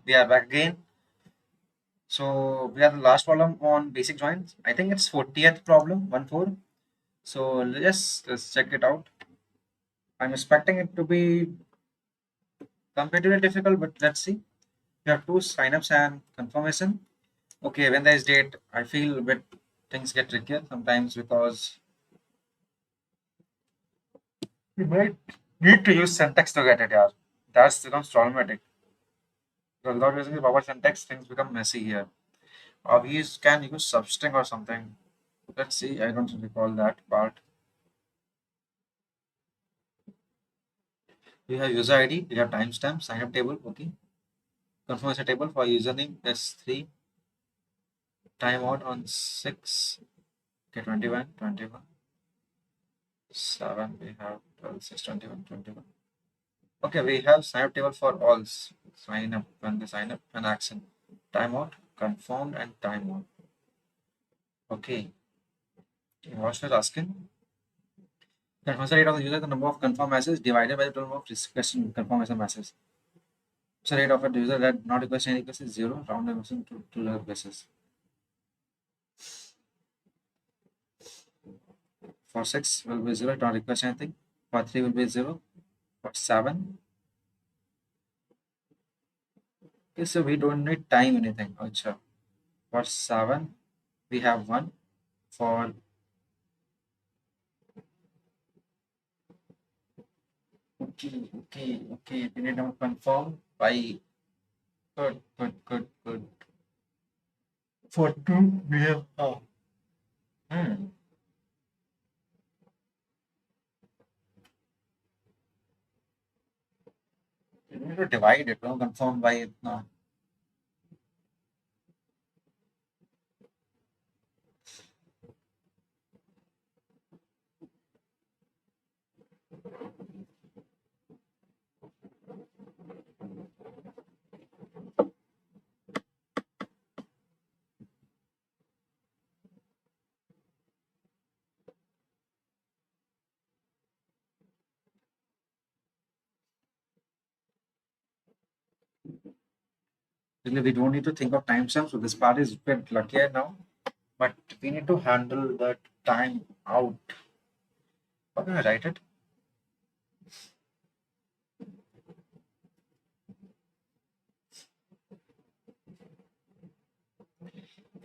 we are back again. So we have the last problem on basic joints. I think it's 40th problem, 1-4. So let's check it out. I'm expecting it to be comparatively difficult, but let's see. We have two signups and confirmation. Okay, when there is date, I feel a bit things get trickier sometimes because we might need to use syntax to get it, yeah. That becomes problematic. Because without using the proper syntax, things become messy here. We can use substring or something. Let's see. I don't recall that part. We have user ID. We have timestamp. Sign up table. Okay. Confirmation table for username S3. Timeout on 6. Okay. 21. 21. 7. We have 12. 6. 21. 21. Okay. We have sign up table for all. Sign up when they sign up and action. Timeout. Confirmed and timeout. Okay. What's your asking? Confirmation rate of the user, the number of confirm messages divided by the total of requested confirmation messages. So rate of a user that not request any request is 0, round emission to 2 places. For 6 will be 0, don't request anything. For 3 will be 0. For 7. Okay, so we don't need time anything. Achha. For 7, we have 1. For okay. We need to confirm by good. For 2, we have hmm. We need to divide it, no? Confirm by it. No. Really, we don't need to think of timestamp, so this part is a bit luckier now. But we need to handle that time out. How can I write it?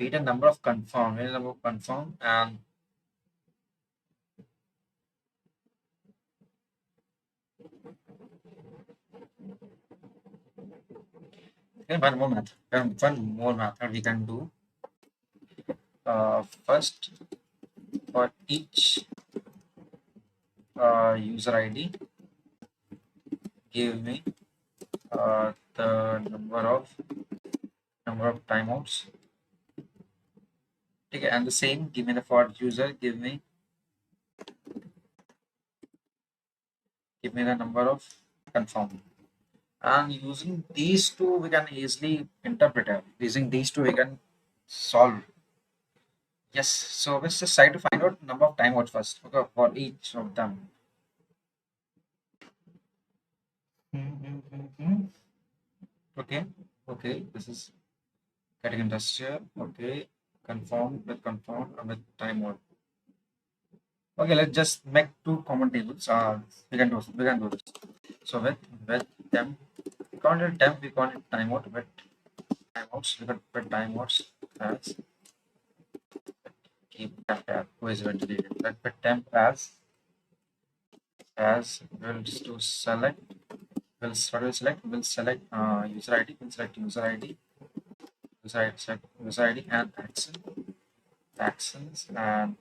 Read a number of confirm, and okay, one more method we can do. First, for each user ID, give me the number of timeouts. Okay, and the same, give me the for user, give me the number of confirm. And using these two, we can easily interpret it. Using these two, we can solve. Yes, so let's just try to find out number of timeouts first. Okay, for each of them. Okay, this is getting industrial. Okay, confirm with timeout. Okay, let's just make two common tables. We can do this. So with them, we call it temp, we call it timeout. With timeouts, we got with timeouts as keep temp as who is going to delete it. With temp as will to select. We'll select user ID. We'll select user ID. User ID and actions and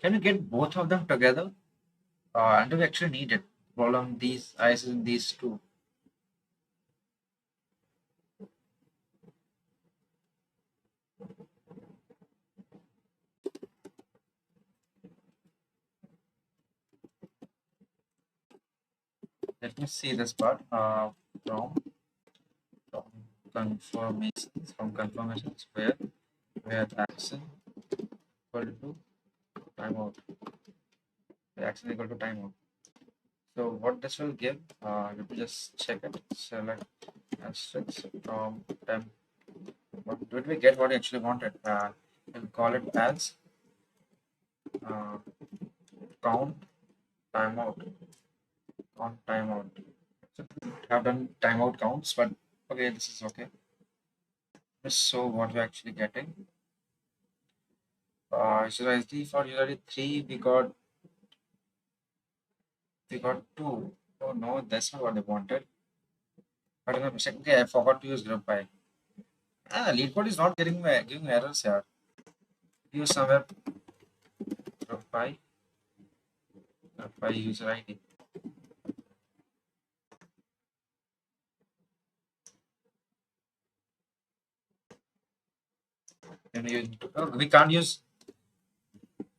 can you get both of them together? And do we actually need it? Problem these eyes in these two. Let me see this part. From confirmations where where action equal to timeout. Action equal to timeout. So what this will give, let me just check it. Select asterisk from temp. What did we get? What we actually wanted? We'll call it as uh, count timeout. Count timeout. So have done timeout counts, but okay, this is okay. So what we're actually getting? User ID for user ID 3, we got 2. Oh no, that's not what they wanted. But in a mistake, okay, I forgot to use group by. Leetcode is not giving errors here. Use somewhere group by user ID. And we can't use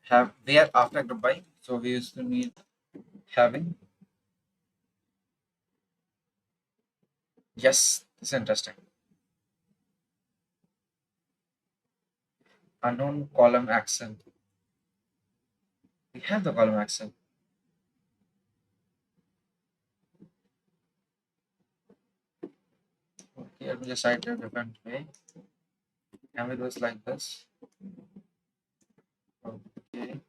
have where after group by, so we used to need having. Yes, this is interesting. Unknown column action. We have the column action. Okay, let me just write it a different way. Can we do this like this? Okay,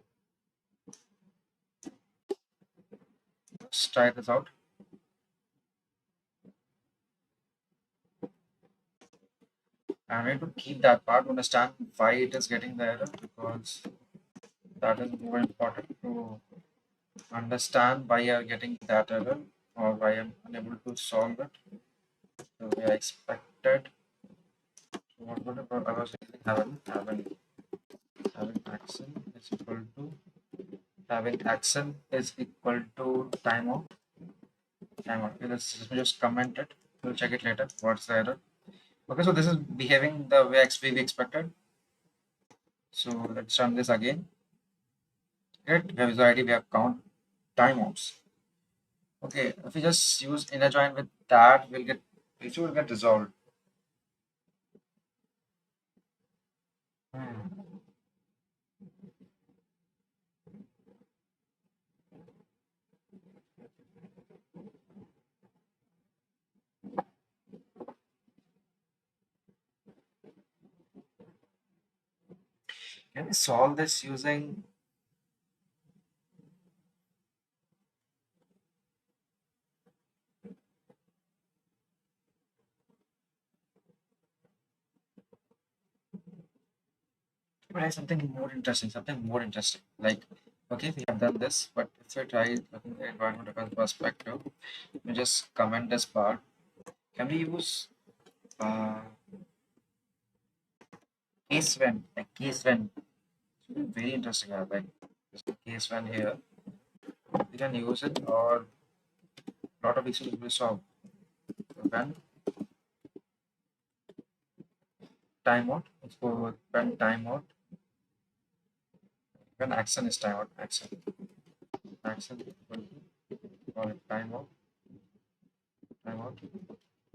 let's try this out. I need to keep that part, understand why it is getting the error, because that is more important to understand why you are getting that error or why I'm unable to solve it. So we are expected. So what I was having action is equal to timeout. Timeout. Okay, let's just comment it. We'll check it later. What's the error? Okay, so this is behaving the way we expected. So let's run this again. It we have user ID, we have count timeouts. Okay, if we just use inner join with that, issue will get resolved. Hmm. Can we solve this using? Try something more interesting. Something more interesting. Like, okay, we have done this, but if we try looking at the environment perspective, we just comment this part. Can we use uh, case when? Very interesting. Like just a case when here, we can use it, or a lot of issues will be solved. When timeout, let's go with when timeout, when action is timeout, action equal to call it timeout,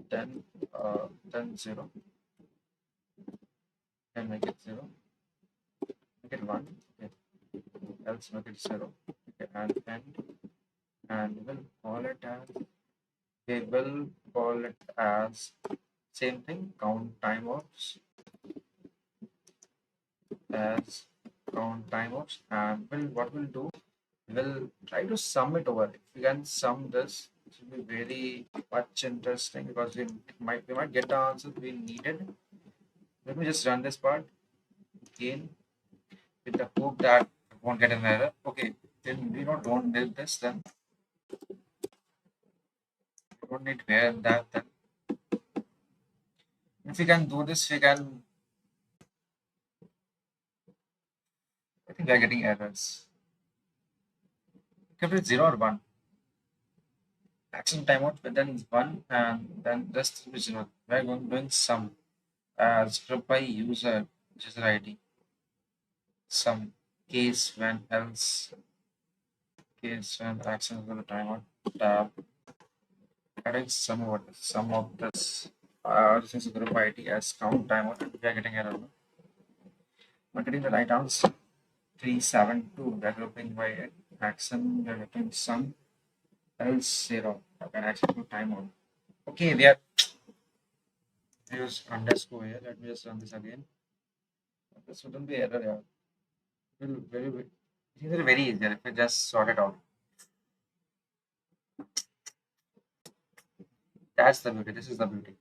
then 0, then make it 0, make it 1, okay. Else make it 0, okay, and we will call it as same thing, as count timeouts, and what we'll do, we'll try to sum it over. If we can sum this, it will be very much interesting, because we might get the answers we needed. Let me just run this part again with the hope that it won't get an error. Okay, then we don't need this, then we don't need where that then. If we can do this, we can. I think we are getting errors. Kept it 0 or 1. Action timeout, but then 1, and then rest is 0. We're going doing sum as group by user ID. Some case when action is going to timeout tab. Adding some of this. This is group ID as count timeout, and we are getting error. We're getting the right answer. 372. We're grouping by action. We're getting sum else 0. Okay, action to timeout. Okay, we have use underscore here. Let me just run this again. This wouldn't be error here. It will very easy if we just sort it out. That's the beauty. This is the beauty.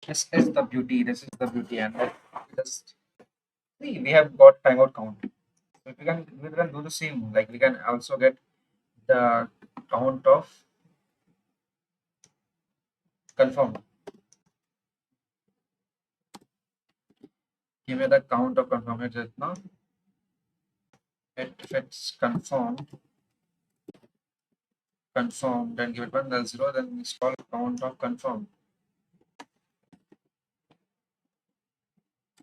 This is the beauty. This is the beauty. And just see, we have got timeout count. So if we can do the same. Like we can also get the count of confirmed. Give me the count of confirmed just now. If it's confirmed, then give it one null 0, then install count of confirmed.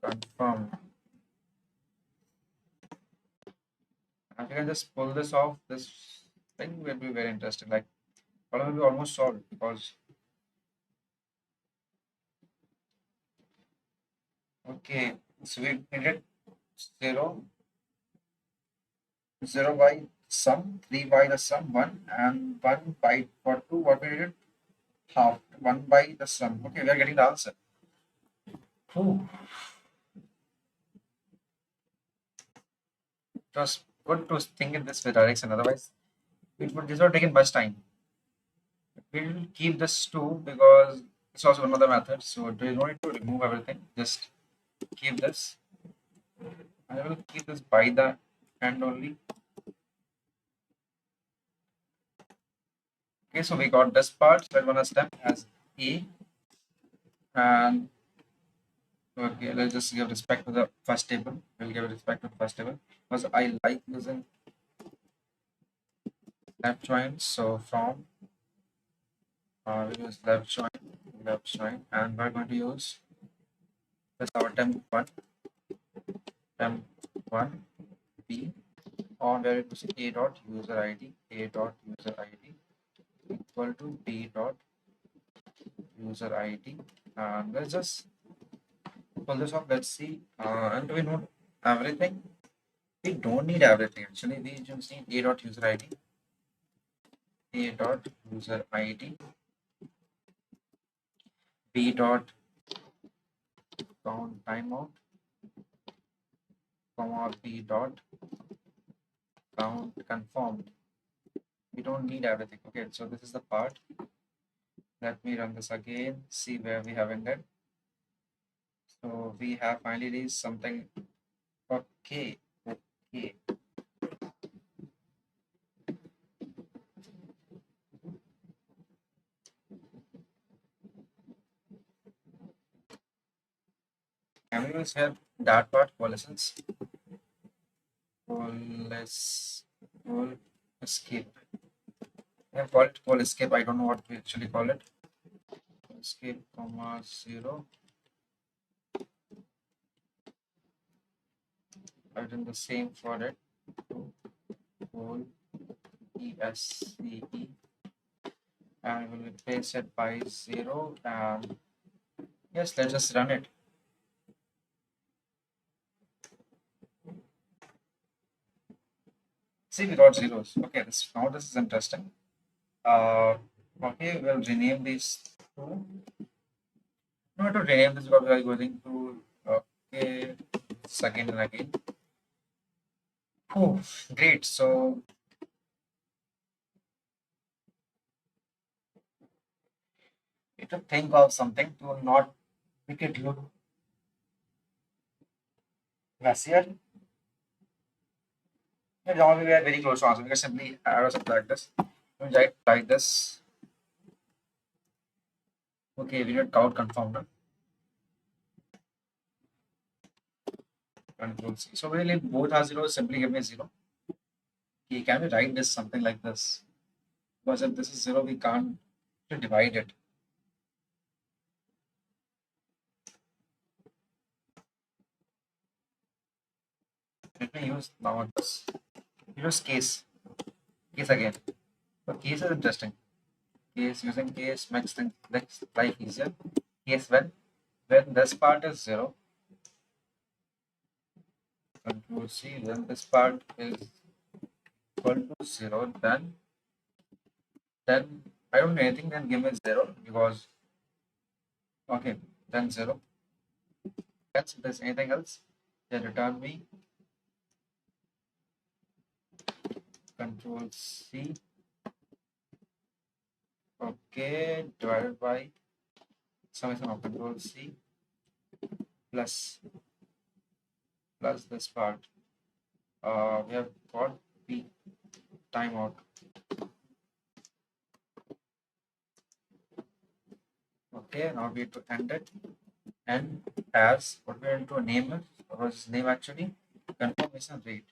Confirmed. And you can just pull this off. This thing will be very interesting. Like problem will be almost solved because okay, so we needed 0, 0 by sum, 3 by the sum 1, and 1 by for 2 what we needed half 1 by the sum. Okay, we are getting the answer. Whew. It was good to think in this direction, otherwise this would have taken much time. We'll keep this 2 because it's also another method, so there is no need to remove everything. Just keep this. I will keep this by the end only. Okay, so we got this part. So I'm gonna step as A, and okay, let's just give respect to the first table. We'll give respect to the first table because I like using left join. So from we use left join, and we're going to use this our temp1 B on where it was a dot user ID equal to b dot user ID, and let's just pull this off. Let's see, and do we know everything? We don't need everything actually. We just need a dot user ID, b dot count timeout, comma b dot count confirmed. We don't need everything. Okay, so this is the part. Let me run this again. See where we have ended. So we have finally reached something. Okay, okay. Can we use here that part coalescence? Call escape. I call it call escape. I don't know what we actually call it. Escape comma 0. I've done the same for it. Call ESCE, and we'll replace it by 0. And yes, let's just run it. See, we got zeros. Okay, now this is interesting. Okay, we'll rename these two. No, to rename this because we are going to okay again and again. Oh, great. So we have to think of something to not make it look messier. Yeah, now we are very close to answer. We can simply add or subtract this. We write like this. Okay, we need count confounder. Control C. So really both are 0, simply give me 0. Okay, can we write this something like this? Because if this is 0, we can't divide it. Let me use now this. Use case. Case again. So case is interesting. Case using case makes life easier. Case when this part is 0 Control C, then this part is equal to 0, then I don't do anything, then give me 0 because okay, then 0. Else if there's anything else, then return me Control C, okay, divided by summation of Control C plus this part. We have got P timeout. Okay, now we have to end it. And as what we are going to name it, what is name actually? Confirmation rate.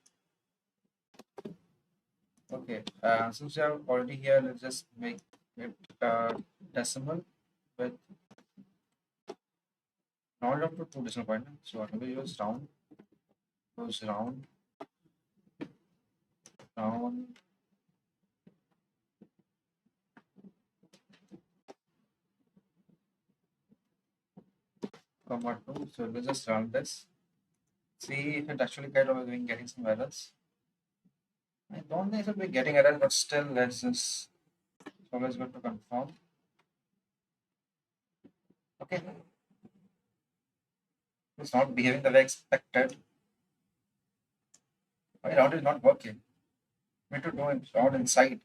Okay, since we are already here, let's just make it decimal with round up to 2 decimal point. So I'm going to use round, round, comma 2. So we'll just run this. See if it actually kind of getting some errors. I don't think it will be getting errors, but still, let's just always go to confirm. Okay, it's not behaving the way expected. My round is not working. We need to do it round inside.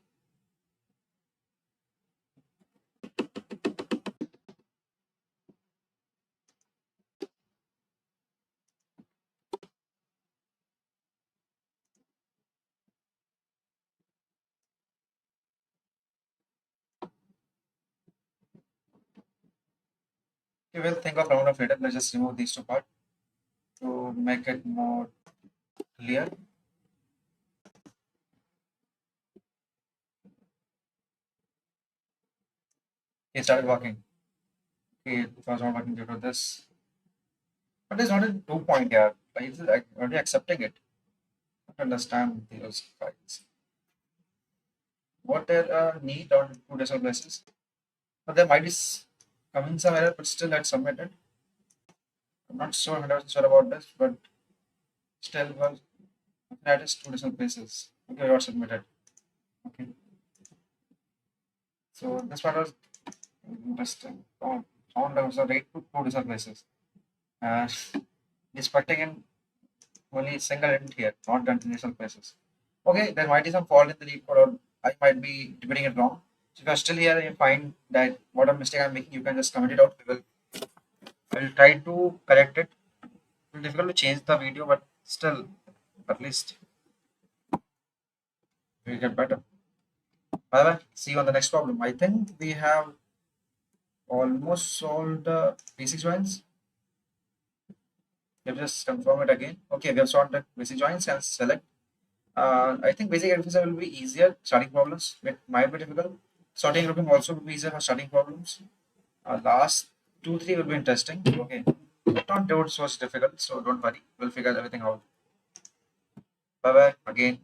Okay, we'll think of round of later. Let's just remove these two parts to make it more clear. It started working. Okay, it was not working due to this. But it's not a 2 point here. Like, it's already accepting it. I don't understand those files. What are need on 2 decimal places? But there might be coming some error, but still let's submit it. I'm not sure 100% sure about this, but still, well, that is 2 decimal places. Okay, we are submitted. Okay. So this part was interesting. Found was the rate to 2 decimal places. Expecting in only single end here, not done in decimal places. Okay, there might be some fault in the lead code, or I might be repeating it wrong. So if you're still here and you find that what a mistake I'm making, you can just comment it out. I will try to correct it. It's difficult to change the video, but still, at least we'll get better. Bye bye. See you on the next problem. I think we have almost solved the basic joins. Let just confirm it again. Okay, we have solved the basic joins and select. I think basic arithmetic will be easier. Starting problems it might be difficult. Sorting grouping also will be easier for starting problems. Last 2 3 will be interesting. Okay, but not those was difficult, so don't worry. We'll figure everything out. Bye bye again.